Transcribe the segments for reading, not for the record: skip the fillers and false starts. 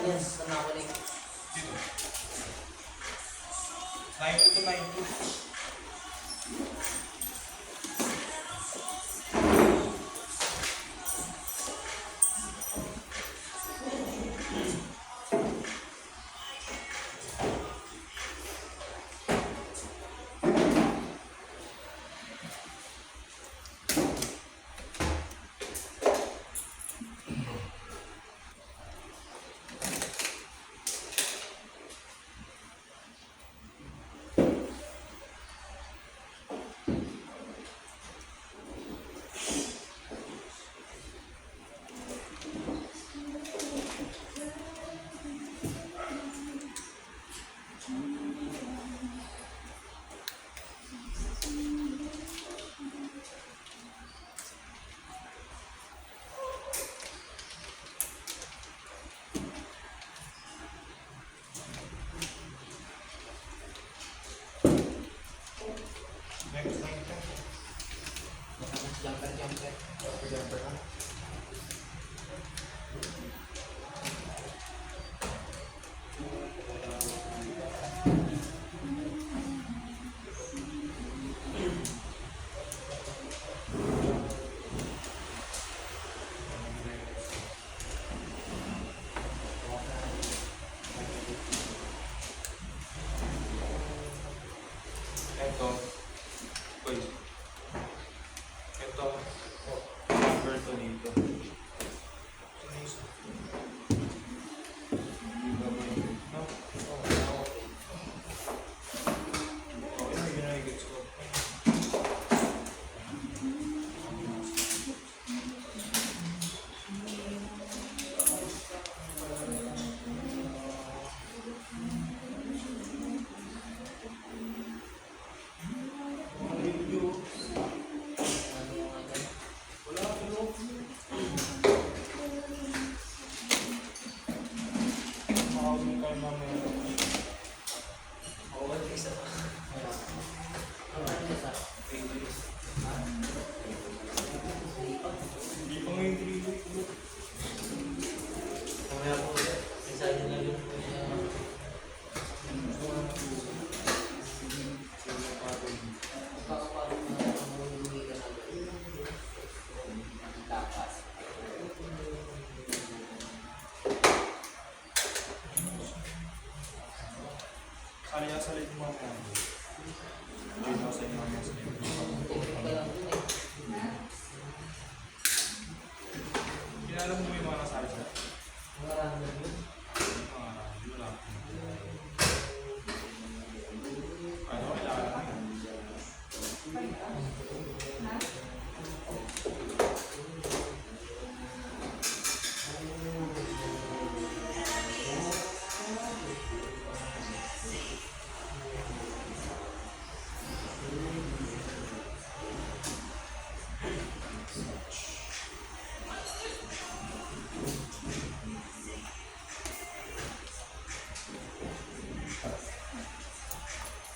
Yes, sama ako rin. Dito. 90 to 90. Jumper ka. Ito. Uy. Ito. Number to dito. No? Okay, may ginagigits ko. Kaya sa liit mo ako. Dito sa inyo mga sa liit. Kinala mo yung mga nasabi sa? Mga random yun. Mga radyo lang. Ano, kailangan natin.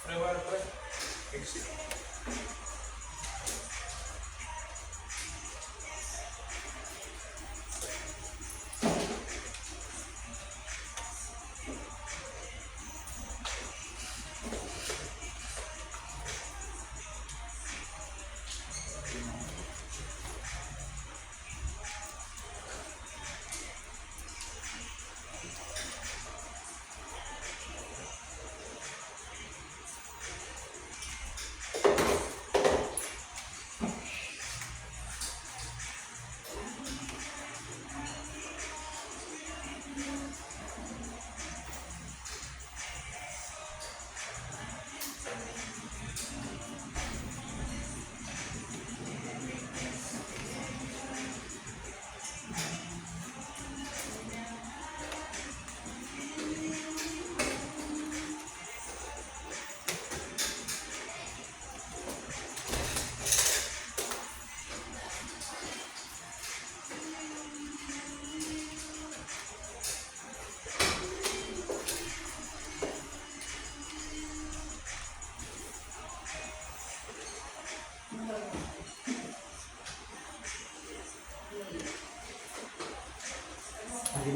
Reward pre. Exit.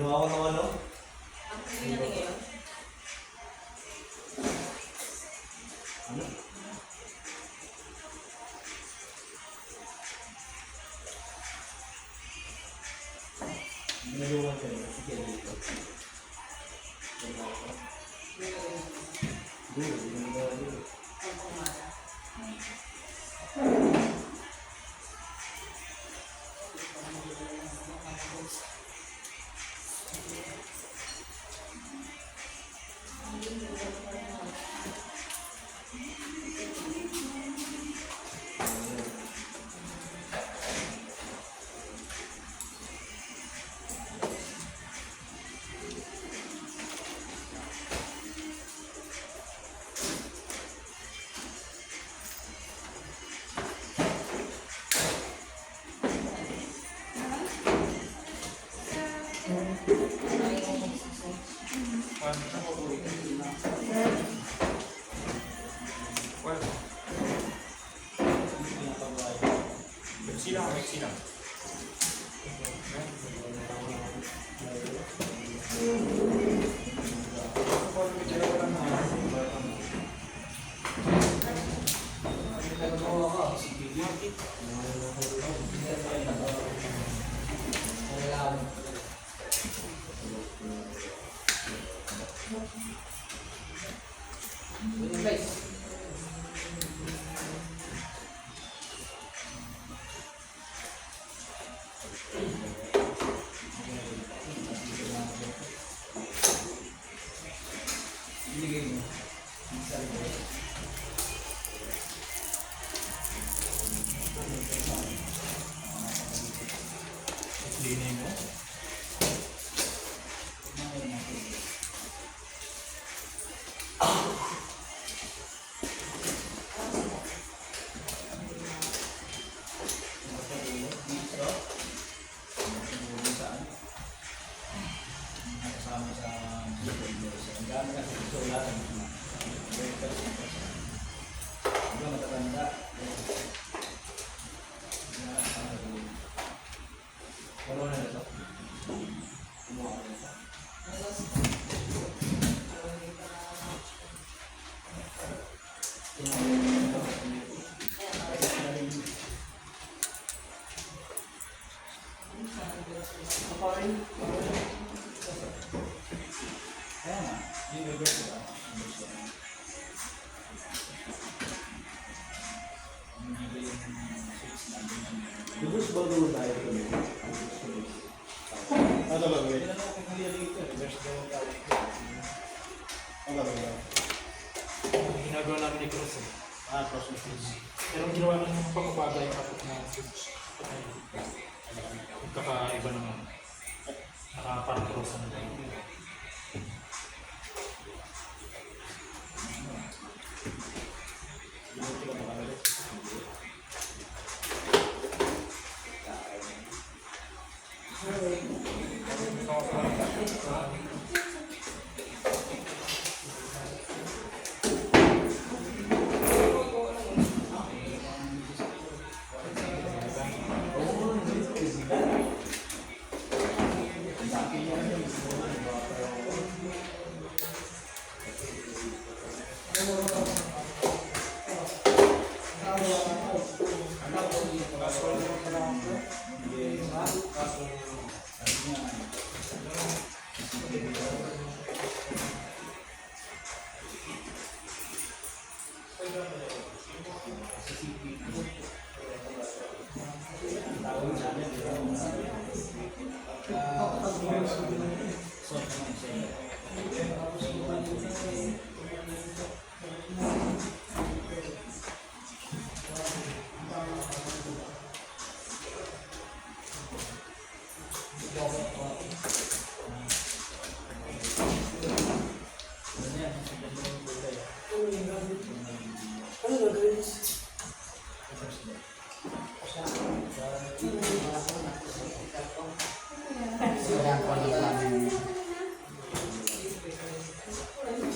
Ginawa ko ng ano? Ang hindi natin ngayon. Ano? Ginagawa ko yun. Sige, dito. Ginagawa ko. Ang kumara. Sila. Guys. Linig mo. Lubos ba doon tayo kami? Ano ba gawin? Ano ba gawin? Ginagawa namin ni Cruz eh. Cross of Foods. Pero ang ginawa namin ng pagkabagay kapag na kakaiba naman. Nakaparang-crossan na tayo.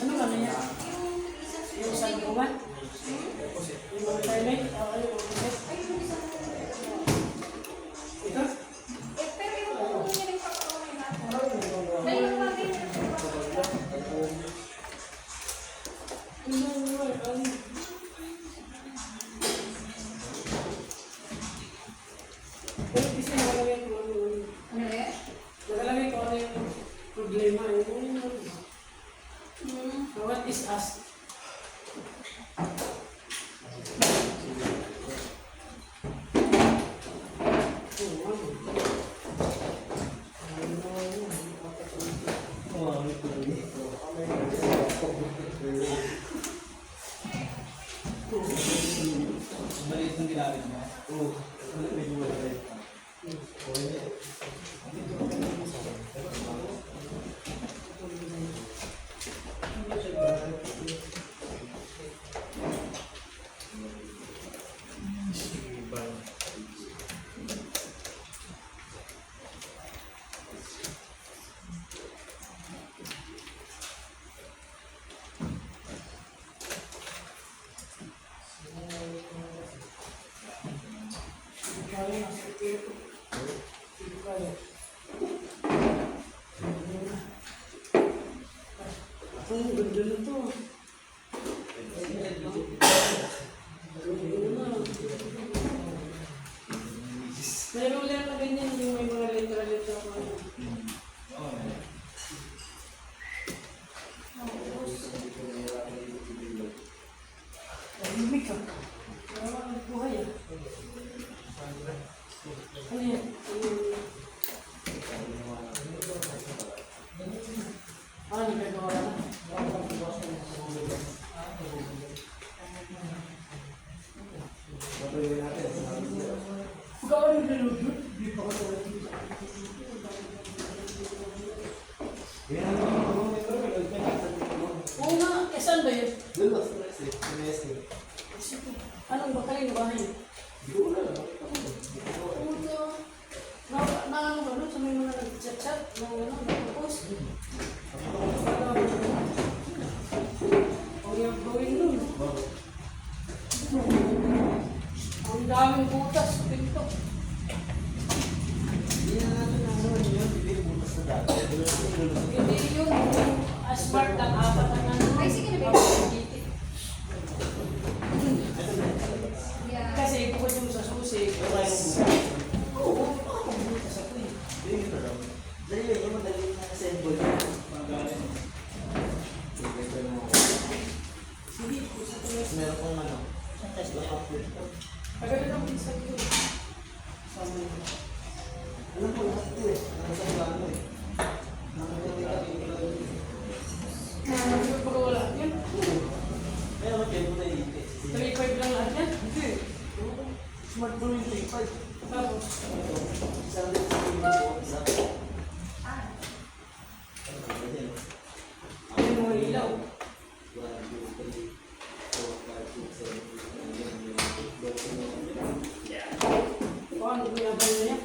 Ano ba niya? Yung sa iwan? Yung toilet? Ito? Pero yung niya rin pagkakamay natin. Pero kasi nakalagay ko ano yun. Ano rin? Nakalagay ko ano yung problema. Yung what is us? Maliit ng ginamit mo? Oo. Medyo maliit. Ang ganda nito. Meron lang na ganyan yung may mga letra-letra ko. Tahimik ka. Wala kang buhay ah. Ano yan? Hindi ka gawa na. Gawa yung dalog yun? Hindi pa ka gawa yun. Oo nga, saan ba yun? Doon lang sa Messi. Sa Messi. Anong ba kayo na bahay? Hindi ko wala lang. Ano, sa may mga nag-chat-chat, nag-post. Ang yung gawin nun. Ang daming butas sa pinto. Hindi na natin ang ano yun. Hindi butas na dati. Hindi yun, smart ang apat ang ano. Ay, sige na, babe. Yeah. Kasi bukod yung sa susi. Oo, butas ako eh. Dali lang yung madali na assemble. Hindi, sa tulis. Meron kong ano. Test lang ako. Kagalit ang pizza ko. Sama yun. Alam ko lahat ito eh. Nakasal ba ano eh. Pagkawala yan. Kaya mag-kaya mo tayo dito. 3.5 lang lahat yan. Hindi. Smart po yung 3.5. Tapos, Isang din sa tingin ko. Isa. ano yung mga ilaw? 1, 2, 3, 4, 5, 6, 7, 8, 9, 10, 11, 12. Paano ginagawa niya?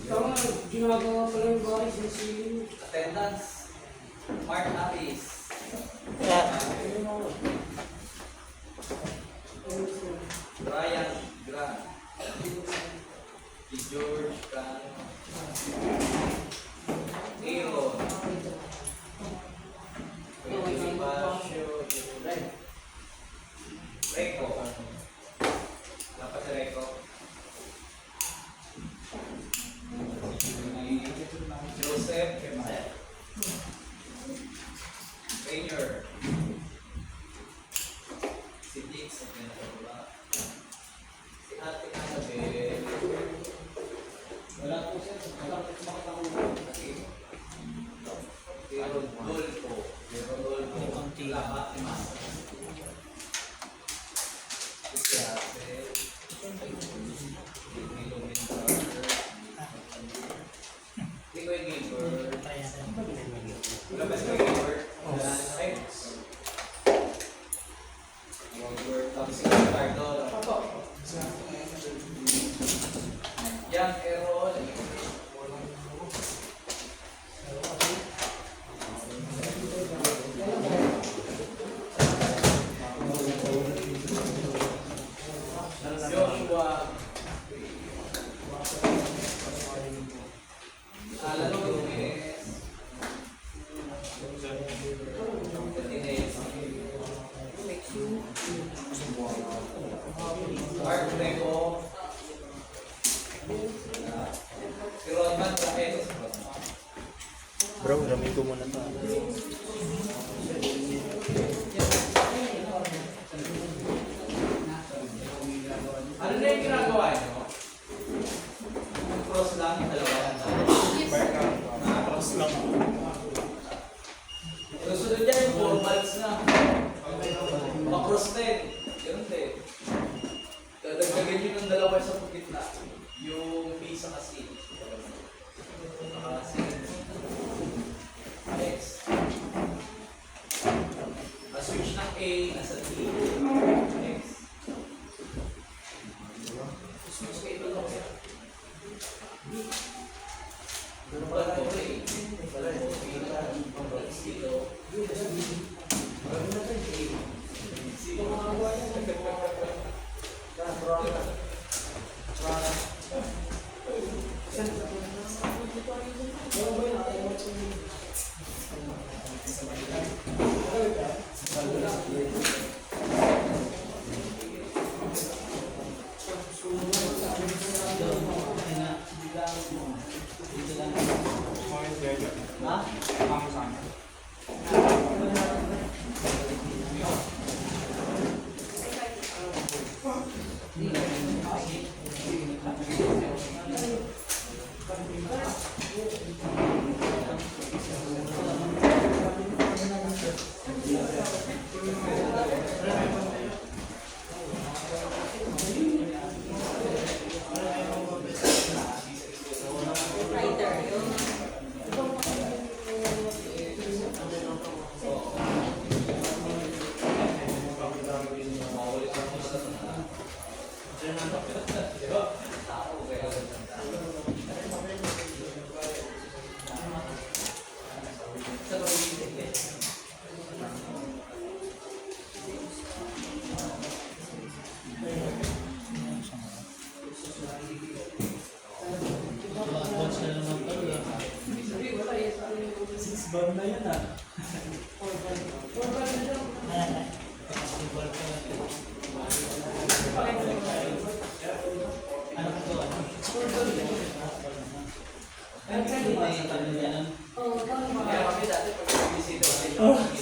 Ikaw nga, ginagawa pa lang yung bahay sa siling. Attendance. Mark Apis. Brian Grant. Si George Cano. Aaron. Sebastian. Reco. Dapat si Reco. Joseph. Rainier. Si Dix. Si Ate Annabelle. Wala po siya. Wala po siya. Si Rodolfo. Si Rodolfo. Lahat ni Mas. Si Ate. Si Milomin Carter. Si Kuya Gilbert. Wala ba si Kuya Gilbert? Ay. Gilbert. Tapos si Ricardo. Ako. Young Errol. Tapos 10. Ganun din. Dadagdagan nyo ng dalawa sa gitna. Yung B sa kasi. Next. Switch ng A nasa D. Next. Switch ka ito lang. Wala ko A. Wala ko A. Dito. Sino mga Bag na yan ah. Oh, kaya kami dati pag-visita